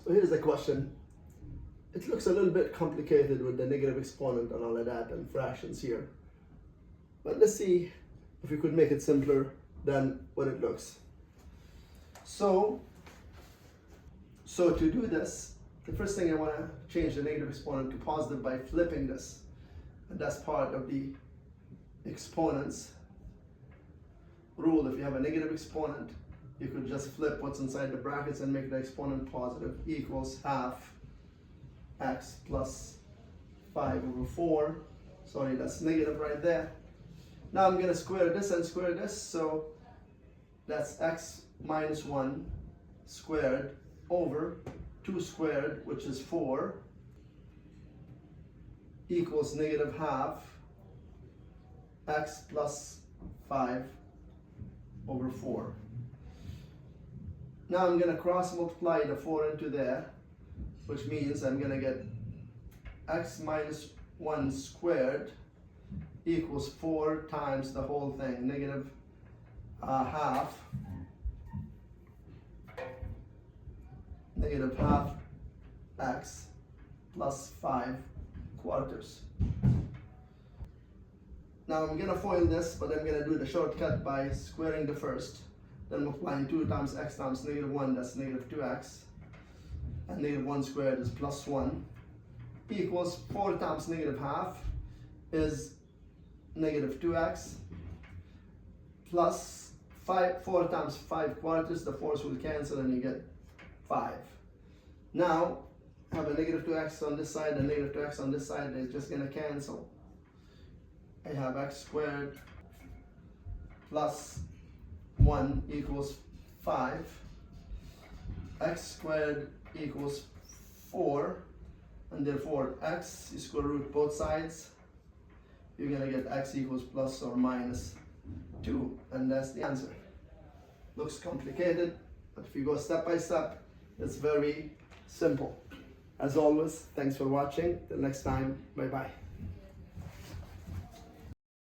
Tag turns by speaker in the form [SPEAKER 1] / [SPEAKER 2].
[SPEAKER 1] So here's the question. It looks a little bit complicated with the negative exponent and all of that and fractions here. But let's see if we could make it simpler than what it looks. So to do this, the first thing I want to change the negative exponent to positive by flipping this. And that's part of the exponents rule. If you have a negative exponent, you could just flip what's inside the brackets and make the exponent positive. Equals half x plus 5 over 4. Sorry, that's negative right there. Now I'm going to square this and square this. So that's x minus 1 squared over 2 squared, which is 4, equals negative half x plus 5 over 4. Now I'm going to cross multiply the 4 into there, which means I'm going to get x minus 1 squared equals 4 times the whole thing, negative half x plus 5 quarters. Now I'm going to FOIL this, but I'm going to do the shortcut by squaring the first, then multiplying 2 times x times negative 1, that's negative 2x, and negative 1 squared is plus 1, equals 4 times negative half is negative 2x, plus 4 times 5 quarters, the 4's will cancel and you get 5. Now, I have a negative 2x on this side and negative 2x on this side, they're just going to cancel. I have x squared plus 1 equals 5. X squared equals 4, and therefore x, you square root both sides, you're going to get x equals plus or minus 2, and that's the answer. Looks complicated, but if you go step by step, it's very simple. As always, thanks for watching. Till next time, bye-bye.